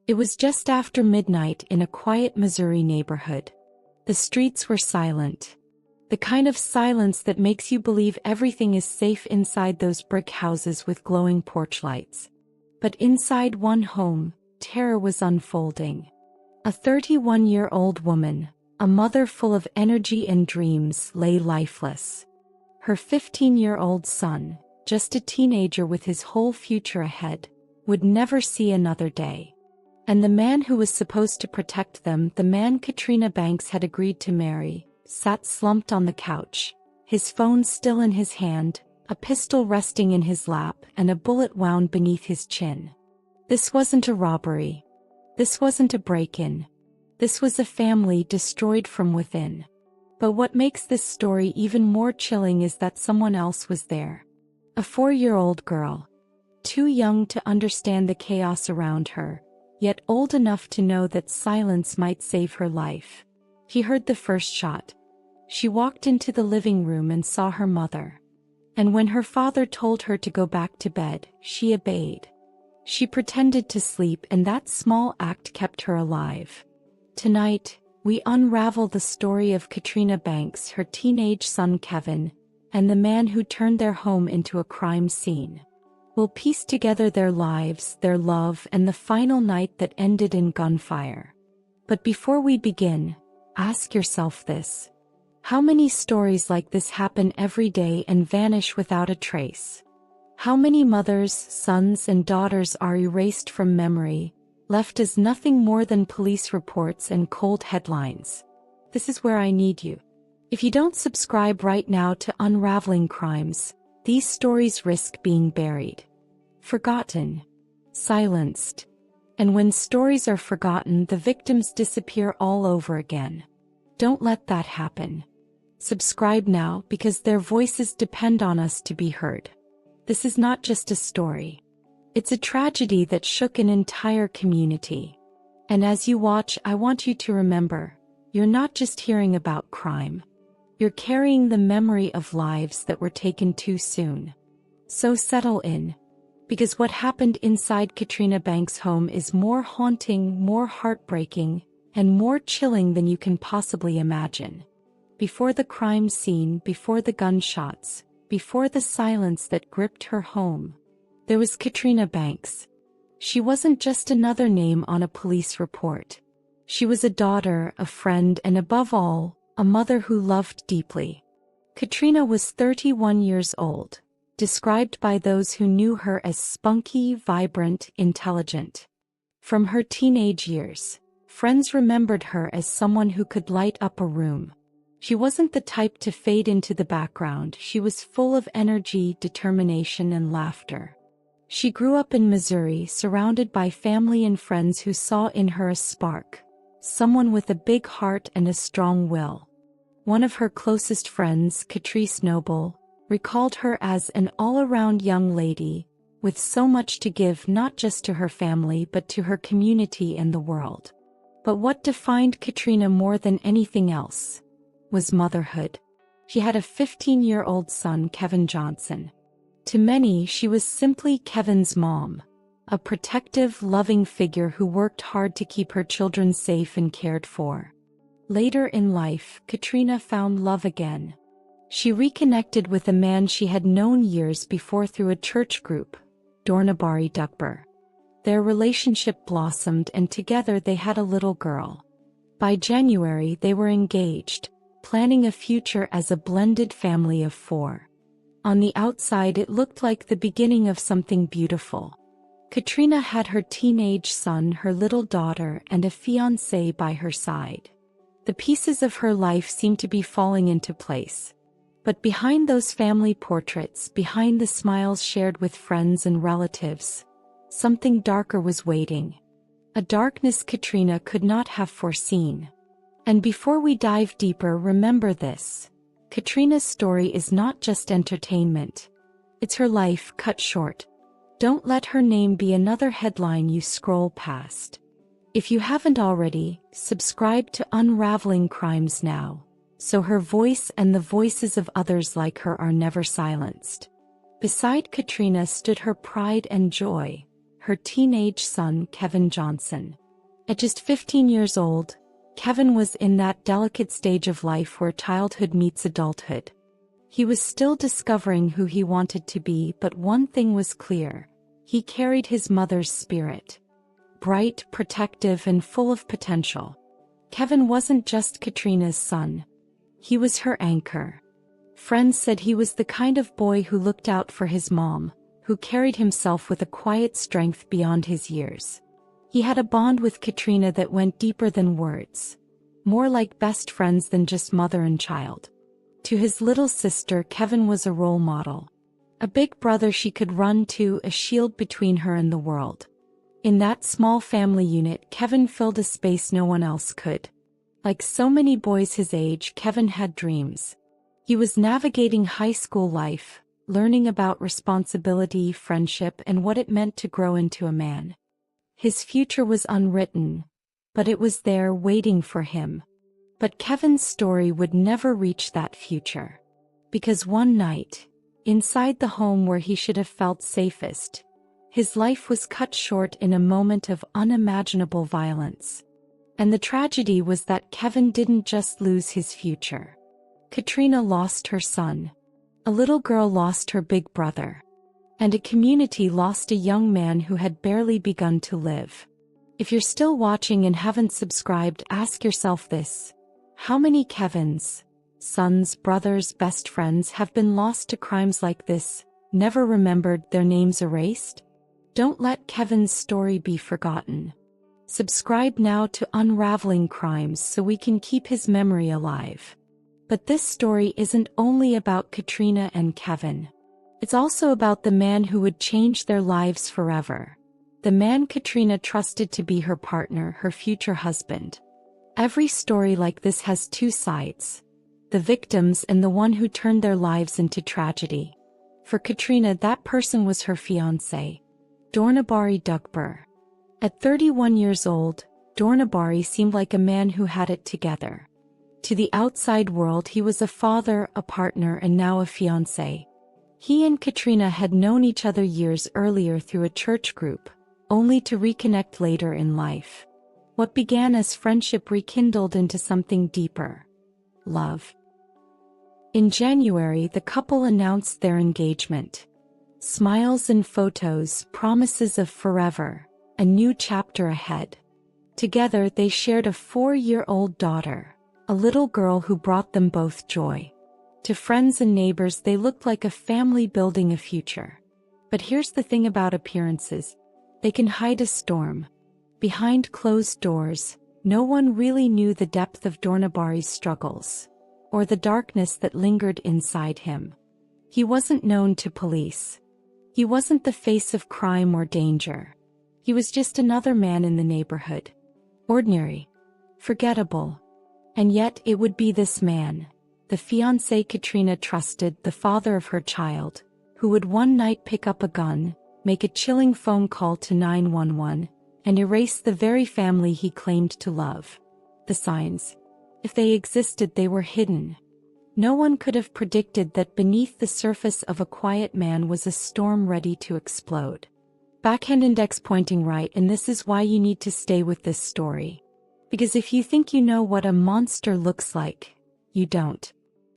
It was just after midnight in a quiet Missouri neighborhood. The streets were silent. The kind of silence that makes you believe everything is safe inside those brick houses with glowing porch lights. But inside one home, terror was unfolding. A 31-year-old woman, a mother full of energy and dreams, lay lifeless. Her 15-year-old son, just a teenager with his whole future ahead, would never see another day. And the man who was supposed to protect them, the man Katrina Banks had agreed to marry, sat slumped on the couch, his phone still in his hand, a pistol resting in his lap, and a bullet wound beneath his chin. This wasn't a robbery. This wasn't a break-in. This was a family destroyed from within. But what makes this story even more chilling is that someone else was there. A 4-year-old girl. Too young to understand the chaos around her, yet old enough to know that silence might save her life. He heard the first shot. She walked into the living room and saw her mother. And when her father told her to go back to bed, she obeyed. She pretended to sleep, and that small act kept her alive. Tonight, we unravel the story of Katrina Banks, her teenage son Kevin, and the man who turned their home into a crime scene. We'll piece together their lives, their love, and the final night that ended in gunfire. But before we begin, ask yourself this. How many stories like this happen every day and vanish without a trace? How many mothers, sons, and daughters are erased from memory, left as nothing more than police reports and cold headlines? This is where I need you. If you don't subscribe right now to Unraveling Crimes, these stories risk being buried, forgotten, silenced. And when stories are forgotten, the victims disappear all over again. Don't let that happen. Subscribe now, because their voices depend on us to be heard. This is not just a story. It's a tragedy that shook an entire community. And as you watch, I want you to remember, you're not just hearing about crime. You're carrying the memory of lives that were taken too soon. So settle in, because what happened inside Katrina Banks' home is more haunting, more heartbreaking, and more chilling than you can possibly imagine. Before the crime scene, before the gunshots, before the silence that gripped her home, there was Katrina Banks. She wasn't just another name on a police report. She was a daughter, a friend, and above all, a mother who loved deeply. Katrina was 31 years old, described by those who knew her as spunky, vibrant, intelligent. From her teenage years, friends remembered her as someone who could light up a room. She wasn't the type to fade into the background. She was full of energy, determination, and laughter. She grew up in Missouri, surrounded by family and friends who saw in her a spark, someone with a big heart and a strong will. One of her closest friends, Katrina Noble, recalled her as an all-around young lady, with so much to give not just to her family but to her community and the world. But what defined Katrina more than anything else was motherhood. She had a 15-year-old son, Kevin Johnson. To many, she was simply Kevin's mom, a protective, loving figure who worked hard to keep her children safe and cared for. Later in life, Katrina found love again. She reconnected with a man she had known years before through a church group, Dornubari Dugbor. Their relationship blossomed, and together they had a little girl. By January, they were engaged, planning a future as a blended family of 4. On the outside, it looked like the beginning of something beautiful. Katrina had her teenage son, her little daughter, and a fiancé by her side. The pieces of her life seemed to be falling into place. But behind those family portraits, behind the smiles shared with friends and relatives, something darker was waiting. A darkness Katrina could not have foreseen. And before we dive deeper, remember this. Katrina's story is not just entertainment. It's her life cut short. Don't let her name be another headline you scroll past. If you haven't already, subscribe to Unraveling Crimes now, so her voice and the voices of others like her are never silenced. Beside Katrina stood her pride and joy, her teenage son Kevin Johnson. At just 15 years old, Kevin was in that delicate stage of life where childhood meets adulthood. He was still discovering who he wanted to be, but one thing was clear: he carried his mother's spirit. Bright, protective, and full of potential. Kevin wasn't just Katrina's son. He was her anchor. Friends said he was the kind of boy who looked out for his mom, who carried himself with a quiet strength beyond his years. He had a bond with Katrina that went deeper than words. More like best friends than just mother and child. To his little sister, Kevin was a role model. A big brother she could run to, a shield between her and the world. In that small family unit, Kevin filled a space no one else could. Like so many boys his age, Kevin had dreams. He was navigating high school life, learning about responsibility, friendship, and what it meant to grow into a man. His future was unwritten, but it was there waiting for him. But Kevin's story would never reach that future. Because one night, inside the home where he should have felt safest, his life was cut short in a moment of unimaginable violence. And the tragedy was that Kevin didn't just lose his future. Katrina lost her son. A little girl lost her big brother. And a community lost a young man who had barely begun to live. If you're still watching and haven't subscribed, ask yourself this: how many Kevins, sons, brothers, best friends have been lost to crimes like this, never remembered, their names erased? Don't let Kevin's story be forgotten. Subscribe now to Unraveling Crimes so we can keep his memory alive. But this story isn't only about Katrina and Kevin. It's also about the man who would change their lives forever. The man Katrina trusted to be her partner, her future husband. Every story like this has two sides: the victims and the one who turned their lives into tragedy. For Katrina, that person was her fiancé, Dornubari Dugbor. At 31 years old, Dornubari seemed like a man who had it together. To the outside world, he was a father, a partner, and now a fiancé. He and Katrina had known each other years earlier through a church group, only to reconnect later in life. What began as friendship rekindled into something deeper: love. In January, the couple announced their engagement. Smiles and photos, promises of forever, a new chapter ahead. Together they shared a 4-year-old daughter, a little girl who brought them both joy. To friends and neighbors, they looked like a family building a future. But here's the thing about appearances: they can hide a storm. Behind closed doors, no one really knew the depth of Dornubari's struggles, or the darkness that lingered inside him. He wasn't known to police. He wasn't the face of crime or danger. He was just another man in the neighborhood. Ordinary. Forgettable. And yet it would be this man, the fiancé Katrina trusted, the father of her child, who would one night pick up a gun, make a chilling phone call to 911, and erase the very family he claimed to love. The signs, if they existed, they were hidden. No one could have predicted that beneath the surface of a quiet man was a storm ready to explode. Backhand index pointing right, and this is why you need to stay with this story. Because if you think you know what a monster looks like, you don't.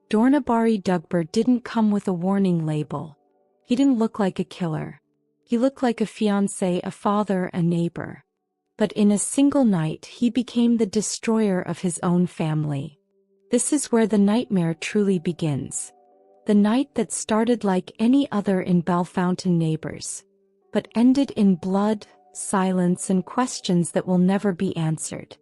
Dornubari Dugbor didn't come with a warning label. He didn't look like a killer. He looked like a fiancé, a father, a neighbor. But in a single night, he became the destroyer of his own family. This is where the nightmare truly begins. The night that started like any other in Bellefontaine Neighbors, but ended in blood, silence, and questions that will never be answered.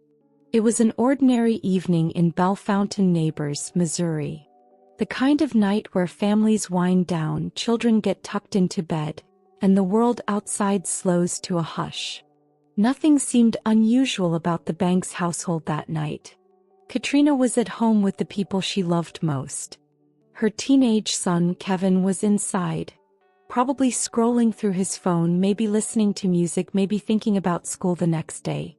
It was an ordinary evening in Bellefontaine Neighbors, Missouri. The kind of night where families wind down, children get tucked into bed, and the world outside slows to a hush. Nothing seemed unusual about the Banks household that night. Katrina was at home with the people she loved most. Her teenage son Kevin was inside, probably scrolling through his phone, maybe listening to music, maybe thinking about school the next day.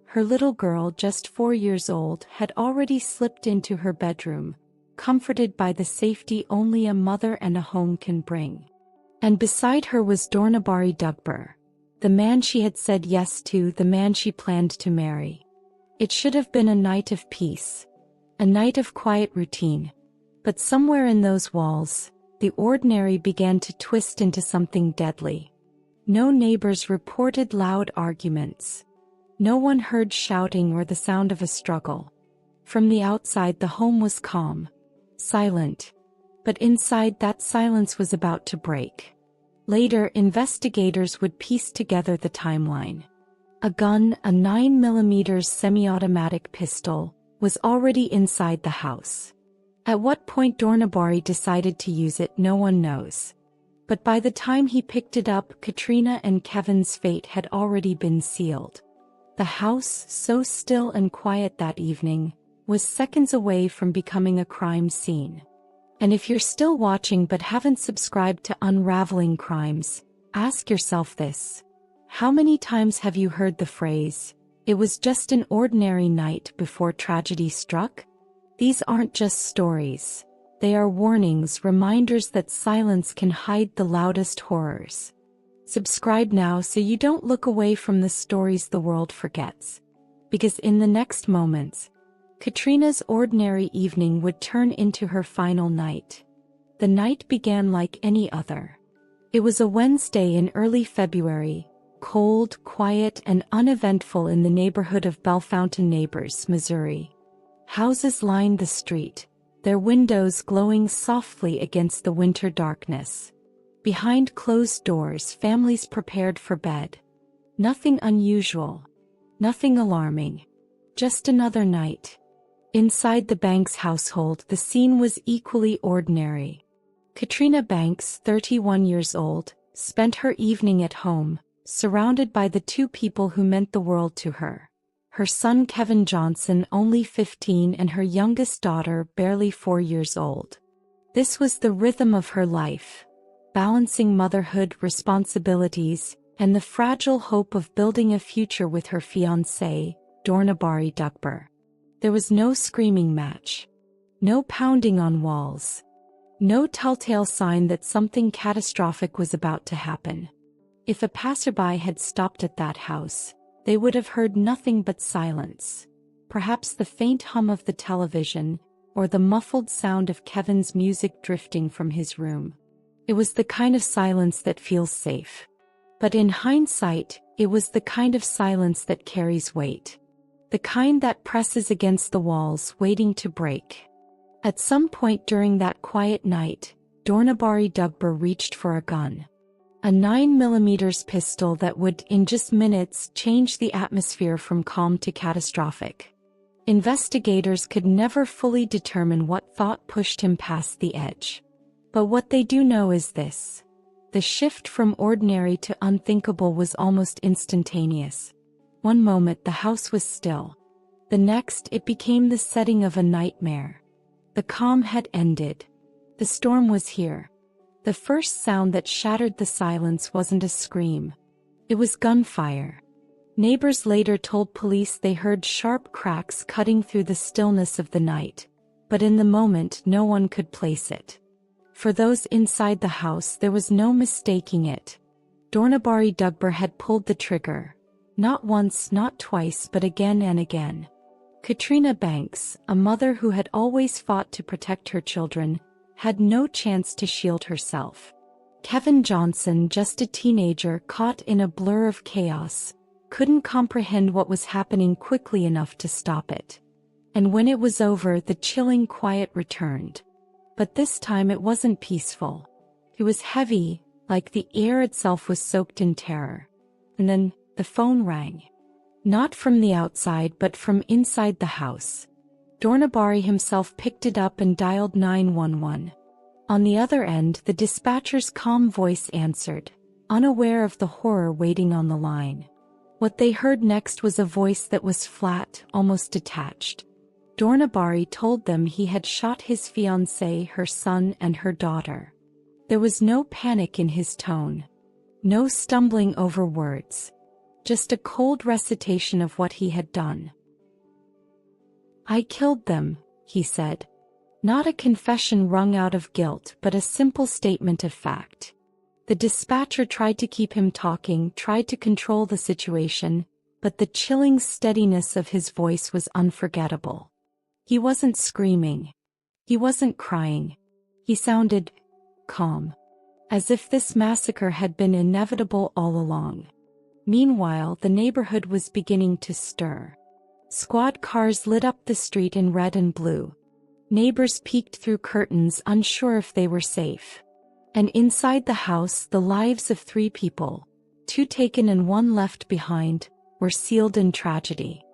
Her little girl, just 4 years old, had already slipped into her bedroom, comforted by the safety only a mother and a home can bring. And beside her was Dornubari Dugbor, The man she had said yes to, the man she planned to marry. It should have been a night of peace. A night of quiet routine. But somewhere in those walls, the ordinary began to twist into something deadly. No neighbors reported loud arguments. No one heard shouting or the sound of a struggle. From the outside, the home was calm, silent. But inside, that silence was about to break. Later, investigators would piece together the timeline. A gun, a 9mm semi-automatic pistol, was already inside the house. At what point Dornubari decided to use it, no one knows. But by the time he picked it up, Katrina and Kevin's fate had already been sealed. The house, so still and quiet that evening, was seconds away from becoming a crime scene. And if you're still watching but haven't subscribed to Unraveling Crimes, ask yourself this. How many times have you heard the phrase, "It was just an ordinary night before tragedy struck"? These aren't just stories. They are warnings, reminders that silence can hide the loudest horrors. Subscribe now so you don't look away from the stories the world forgets. Because in the next moments, Katrina's ordinary evening would turn into her final night. The night began like any other. It was a Wednesday in early February, cold, quiet, and uneventful in the neighborhood of Bellefontaine Neighbors, Missouri. Houses lined the street, their windows glowing softly against the winter darkness. Behind closed doors, families prepared for bed. Nothing unusual, nothing alarming, just another night. Inside the Banks household, the scene was equally ordinary. Katrina Banks, 31 years old, spent her evening at home, surrounded by the two people who meant the world to her. Her son Kevin Johnson, only 15, and her youngest daughter, barely 4 years old. This was the rhythm of her life, balancing motherhood, responsibilities, and the fragile hope of building a future with her fiancé, Dornubari Dugbor. There was no screaming match, no pounding on walls, no telltale sign that something catastrophic was about to happen. If a passerby had stopped at that house, they would have heard nothing but silence, perhaps the faint hum of the television, or the muffled sound of Kevin's music drifting from his room. It was the kind of silence that feels safe. But in hindsight, it was the kind of silence that carries weight. The kind that presses against the walls, waiting to break. At some point during that quiet night, Dornubari Dugbor reached for a gun. A 9mm pistol that would, in just minutes, change the atmosphere from calm to catastrophic. Investigators could never fully determine what thought pushed him past the edge. But what they do know is this. The shift from ordinary to unthinkable was almost instantaneous. One moment the house was still. The next it became the setting of a nightmare. The calm had ended. The storm was here. The first sound that shattered the silence wasn't a scream. It was gunfire. Neighbors later told police they heard sharp cracks cutting through the stillness of the night. But in the moment no one could place it. For those inside the house there was no mistaking it. Dornubari Dugbor had pulled the trigger. Not once, not twice, but again and again. Katrina Banks, a mother who had always fought to protect her children, had no chance to shield herself. Kevin Johnson, just a teenager caught in a blur of chaos, couldn't comprehend what was happening quickly enough to stop it. And when it was over, the chilling quiet returned. But this time it wasn't peaceful. It was heavy, like the air itself was soaked in terror. And then, the phone rang. Not from the outside but from inside the house. Dornubari himself picked it up and dialed 911. On the other end, the dispatcher's calm voice answered, unaware of the horror waiting on the line. What they heard next was a voice that was flat, almost detached. Dornubari told them he had shot his fiancée, her son, and her daughter. There was no panic in his tone. No stumbling over words. Just a cold recitation of what he had done. "I killed them," he said. Not a confession wrung out of guilt, but a simple statement of fact. The dispatcher tried to keep him talking, tried to control the situation, but the chilling steadiness of his voice was unforgettable. He wasn't screaming. He wasn't crying. He sounded calm, as if this massacre had been inevitable all along. Meanwhile, the neighborhood was beginning to stir. Squad cars lit up the street in red and blue. Neighbors peeked through curtains, unsure if they were safe. And inside the house, the lives of 3 people, 2 taken and 1 left behind, were sealed in tragedy.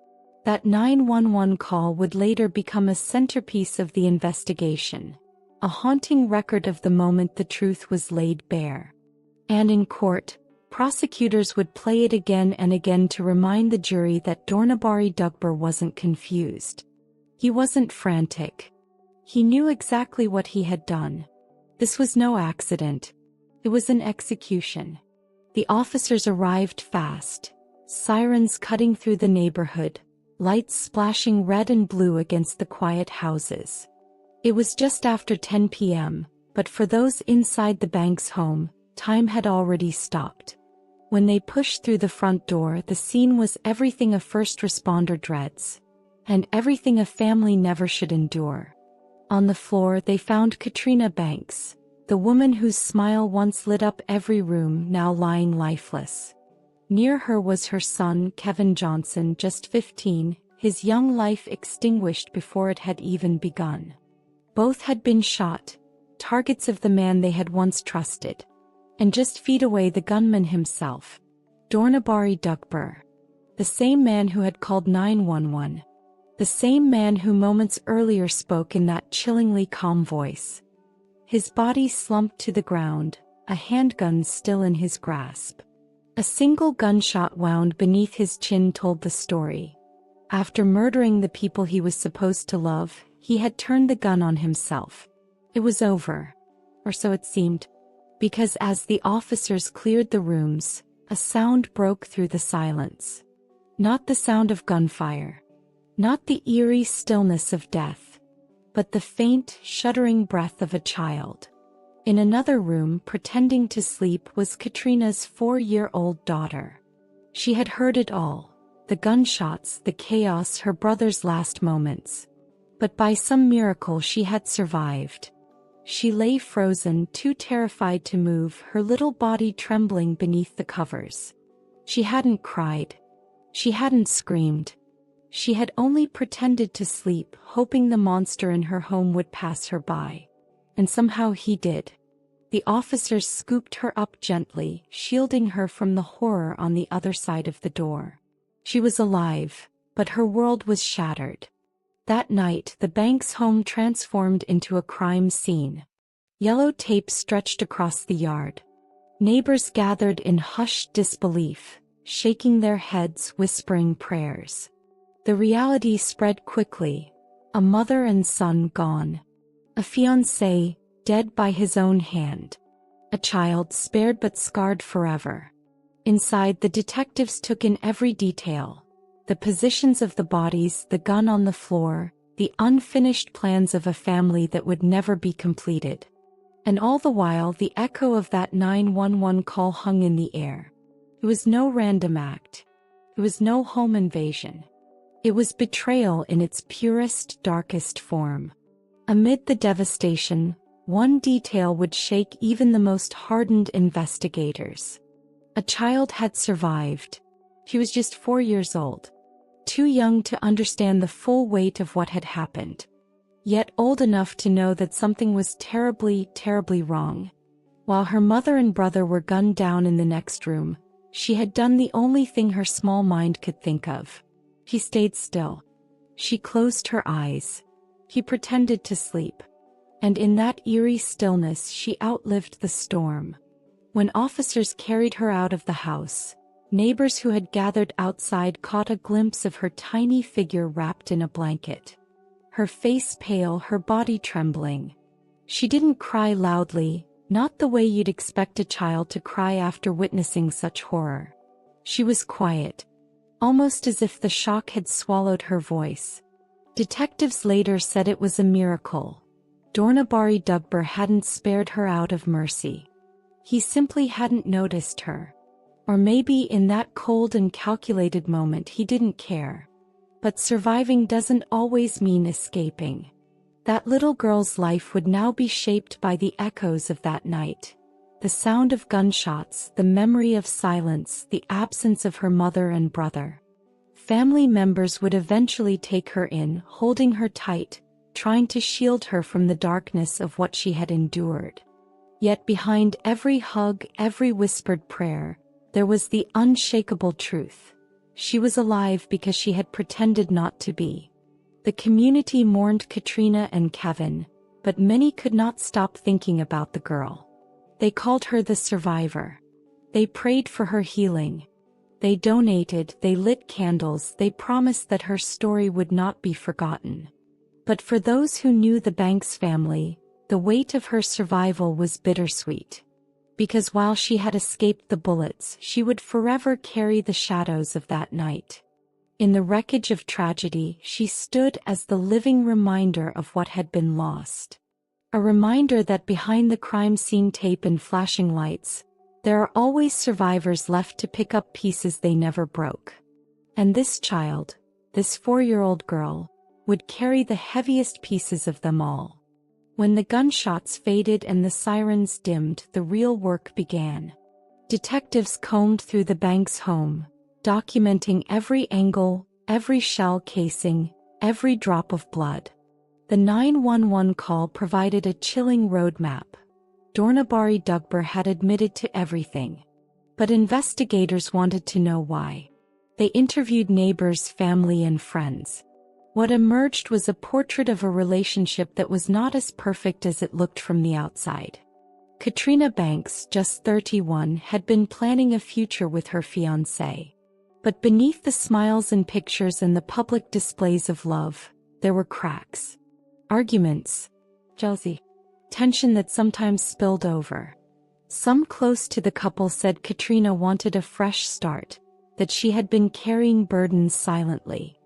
That 911 call would later become a centerpiece of the investigation, a haunting record of the moment the truth was laid bare. And in court, prosecutors would play it again and again to remind the jury that Dornubari Dugbor wasn't confused. He wasn't frantic. He knew exactly what he had done. This was no accident. It was an execution. The officers arrived fast, sirens cutting through the neighborhood, lights splashing red and blue against the quiet houses. It was just after 10 p.m., but for those inside the Banks home, time had already stopped. When they pushed through the front door, the scene was everything a first responder dreads, and everything a family never should endure. On the floor they found Katrina Banks, the woman whose smile once lit up every room, now lying lifeless. Near her was her son, Kevin Johnson, just 15, his young life extinguished before it had even begun. Both had been shot, targets of the man they had once trusted. And just feet away, the gunman himself, Dornubari Dugbor. The same man who had called 911. The same man who moments earlier spoke in that chillingly calm voice. His body slumped to the ground, a handgun still in his grasp. A single gunshot wound beneath his chin told the story. After murdering the people he was supposed to love, he had turned the gun on himself. It was over. Or so it seemed. Because as the officers cleared the rooms, a sound broke through the silence. Not the sound of gunfire. Not the eerie stillness of death. But the faint, shuddering breath of a child. In another room, pretending to sleep, was Katrina's 4-year-old daughter. She had heard it all. The gunshots, the chaos, her brother's last moments. But by some miracle she had survived. She lay frozen, too terrified to move, her little body trembling beneath the covers. She hadn't cried. She hadn't screamed. She had only pretended to sleep, hoping the monster in her home would pass her by. And somehow he did. The officers scooped her up gently, shielding her from the horror on the other side of the door. She was alive, but her world was shattered. That night, the Banks home transformed into a crime scene. Yellow tape stretched across the yard. Neighbors gathered in hushed disbelief, shaking their heads, whispering prayers. The reality spread quickly. A mother and son gone. A fiancé, dead by his own hand. A child spared but scarred forever. Inside, the detectives took in every detail. The positions of the bodies, the gun on the floor, the unfinished plans of a family that would never be completed. And all the while, the echo of that 911 call hung in the air. It was no random act. It was no home invasion. It was betrayal in its purest, darkest form. Amid the devastation, one detail would shake even the most hardened investigators. A child had survived. She was just 4 years old. Too young to understand the full weight of what had happened. Yet old enough to know that something was terribly, terribly wrong. While her mother and brother were gunned down in the next room, she had done the only thing her small mind could think of. She stayed still. She closed her eyes. She pretended to sleep. And in that eerie stillness she outlived the storm. When officers carried her out of the house, neighbors who had gathered outside caught a glimpse of her tiny figure wrapped in a blanket. Her face pale, her body trembling. She didn't cry loudly, not the way you'd expect a child to cry after witnessing such horror. She was quiet, almost as if the shock had swallowed her voice. Detectives later said it was a miracle. Dornubari Dugbor hadn't spared her out of mercy. He simply hadn't noticed her. Or maybe in that cold and calculated moment he didn't care. But surviving doesn't always mean escaping. That little girl's life would now be shaped by the echoes of that night. The sound of gunshots, the memory of silence, the absence of her mother and brother. Family members would eventually take her in, holding her tight, trying to shield her from the darkness of what she had endured. Yet behind every hug, every whispered prayer, there was the unshakable truth. She was alive because she had pretended not to be. The community mourned Katrina and Kevin, but many could not stop thinking about the girl. They called her the survivor. They prayed for her healing. They donated, they lit candles, they promised that her story would not be forgotten. But for those who knew the Banks family, the weight of her survival was bittersweet. Because while she had escaped the bullets, she would forever carry the shadows of that night. In the wreckage of tragedy, she stood as the living reminder of what had been lost. A reminder that behind the crime scene tape and flashing lights, there are always survivors left to pick up pieces they never broke. And this child, this 4-year-old girl, would carry the heaviest pieces of them all. When the gunshots faded and the sirens dimmed, the real work began. Detectives combed through the Banks home, documenting every angle, every shell casing, every drop of blood. The 911 call provided a chilling roadmap. Dornubari Dugbor had admitted to everything. But investigators wanted to know why. They interviewed neighbors, family, and friends. What emerged was a portrait of a relationship that was not as perfect as it looked from the outside. Katrina Banks, just 31, had been planning a future with her fiancé. But beneath the smiles and pictures and the public displays of love, there were cracks. Arguments, jealousy, tension that sometimes spilled over. Some close to the couple said Katrina wanted a fresh start, that she had been carrying burdens silently.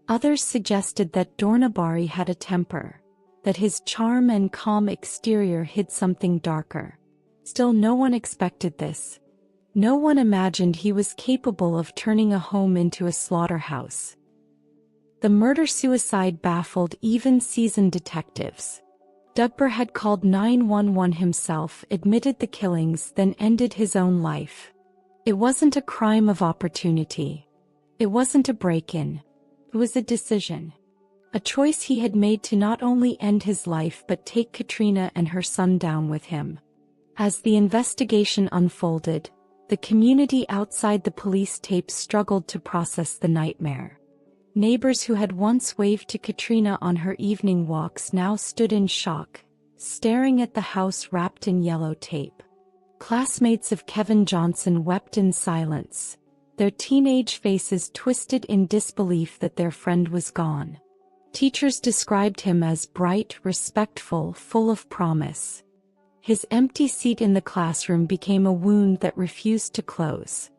Others suggested that Dornubari had a temper, that his charm and calm exterior hid something darker. Still, no one expected this. No one imagined he was capable of turning a home into a slaughterhouse. The murder-suicide baffled even seasoned detectives. Dugbor had called 911 himself, admitted the killings, then ended his own life. It wasn't a crime of opportunity. It wasn't a break-in. It was a decision. A choice he had made to not only end his life but take Katrina and her son down with him. As the investigation unfolded, the community outside the police tape struggled to process the nightmare. Neighbors who had once waved to Katrina on her evening walks now stood in shock, staring at the house wrapped in yellow tape. Classmates of Kevin Johnson wept in silence, their teenage faces twisted in disbelief that their friend was gone. Teachers described him as bright, respectful, full of promise. His empty seat in the classroom became a wound that refused to close.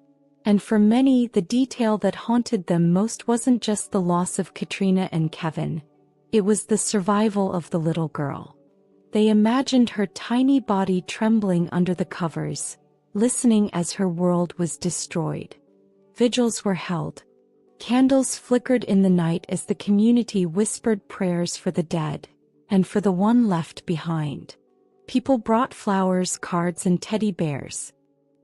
And for many, the detail that haunted them most wasn't just the loss of Katrina and Kevin. It was the survival of the little girl. They imagined her tiny body trembling under the covers, listening as her world was destroyed. Vigils were held. Candles flickered in the night as the community whispered prayers for the dead, and for the one left behind. People brought flowers, cards, and teddy bears.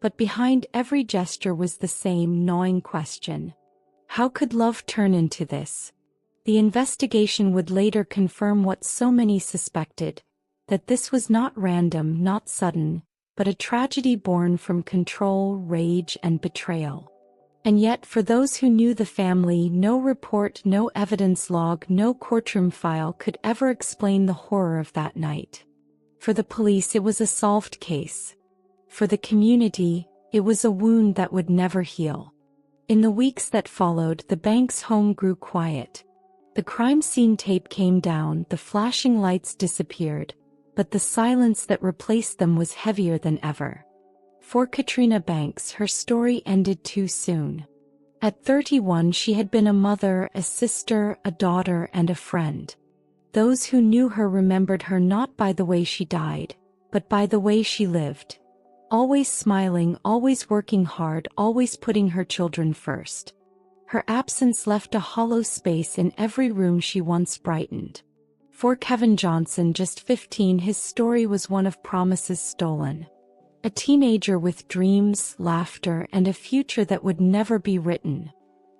But behind every gesture was the same gnawing question. How could love turn into this? The investigation would later confirm what so many suspected, that this was not random, not sudden, but a tragedy born from control, rage, and betrayal. And yet, for those who knew the family, no report, no evidence log, no courtroom file could ever explain the horror of that night. For the police, it was a solved case. For the community, it was a wound that would never heal. In the weeks that followed, the Banks home grew quiet. The crime scene tape came down, the flashing lights disappeared, but the silence that replaced them was heavier than ever. For Katrina Banks, her story ended too soon. At 31, she had been a mother, a sister, a daughter, and a friend. Those who knew her remembered her not by the way she died, but by the way she lived. Always smiling, always working hard, always putting her children first. Her absence left a hollow space in every room she once brightened. For Kevin Johnson, just 15, his story was one of promises stolen. A teenager with dreams, laughter, and a future that would never be written.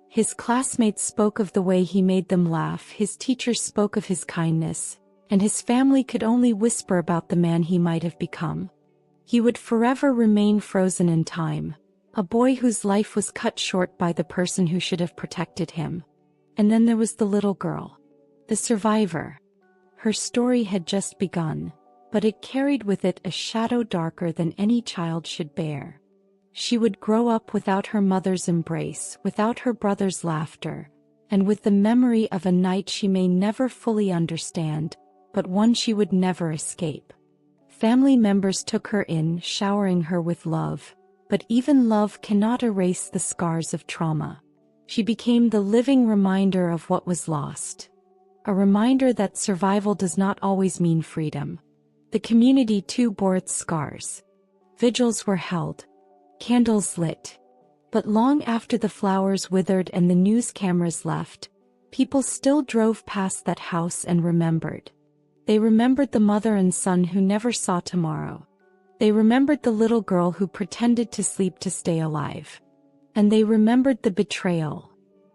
His classmates spoke of the way he made them laugh, his teachers spoke of his kindness, and his family could only whisper about the man he might have become. He would forever remain frozen in time, a boy whose life was cut short by the person who should have protected him. And then there was the little girl, the survivor. Her story had just begun, but it carried with it a shadow darker than any child should bear. She would grow up without her mother's embrace, without her brother's laughter, and with the memory of a night she may never fully understand, but one she would never escape. Family members took her in, showering her with love, but even love cannot erase the scars of trauma. She became the living reminder of what was lost. A reminder that survival does not always mean freedom. The community too bore its scars. Vigils were held, candles lit. But long after the flowers withered and the news cameras left, people still drove past that house and remembered. They remembered the mother and son who never saw tomorrow. They remembered the little girl who pretended to sleep to stay alive. And they remembered the betrayal.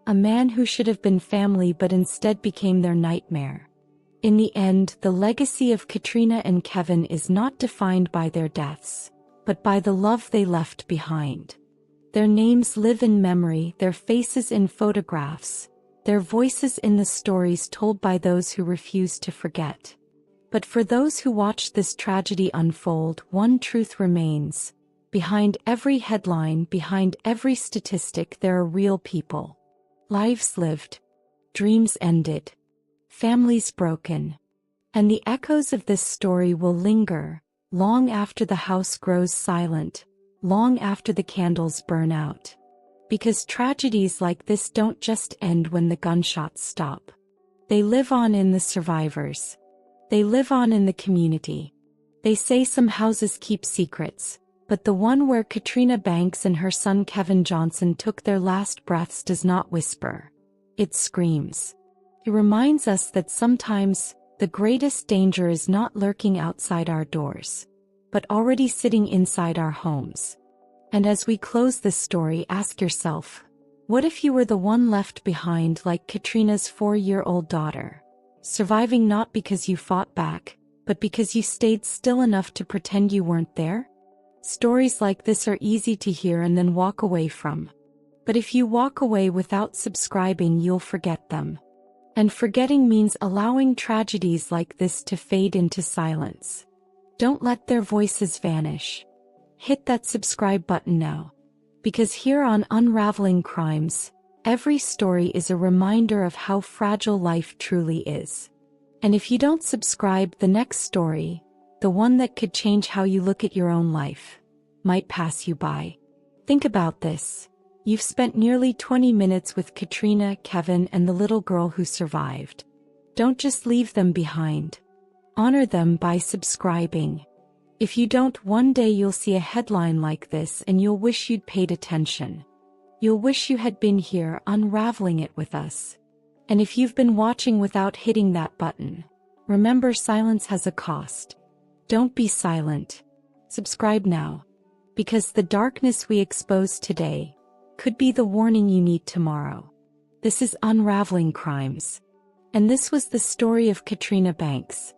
A man who should have been family but instead became their nightmare. In the end, the legacy of Katrina and Kevin is not defined by their deaths, but by the love they left behind. Their names live in memory, their faces in photographs, their voices in the stories told by those who refuse to forget. But for those who watched this tragedy unfold, one truth remains. Behind every headline, behind every statistic, there are real people. Lives lived. Dreams ended. Families broken. And the echoes of this story will linger, long after the house grows silent, long after the candles burn out. Because tragedies like this don't just end when the gunshots stop. They live on in the survivors. They live on in the community. They say some houses keep secrets, but the one where Katrina Banks and her son Kevin Johnson took their last breaths does not whisper. It screams. It reminds us that sometimes the greatest danger is not lurking outside our doors, but already sitting inside our homes. And as we close this story, ask yourself, what if you were the one left behind like Katrina's 4-year-old daughter? Surviving not because you fought back, but because you stayed still enough to pretend you weren't there? Stories like this are easy to hear and then walk away from. But if you walk away without subscribing, you'll forget them. And forgetting means allowing tragedies like this to fade into silence. Don't let their voices vanish. Hit that subscribe button now. Because here on Unraveling Crimes, every story is a reminder of how fragile life truly is. And if you don't subscribe, the next story, the one that could change how you look at your own life, might pass you by. Think about this. You've spent nearly 20 minutes with Katrina, Kevin, and the little girl who survived. Don't just leave them behind. Honor them by subscribing. If you don't, one day you'll see a headline like this and you'll wish you'd paid attention. You'll wish you had been here unraveling it with us. And if you've been watching without hitting that button, remember, silence has a cost. Don't be silent. Subscribe now. Because the darkness we expose today could be the warning you need tomorrow. This is Unraveling Crimes. And this was the story of Katrina Banks.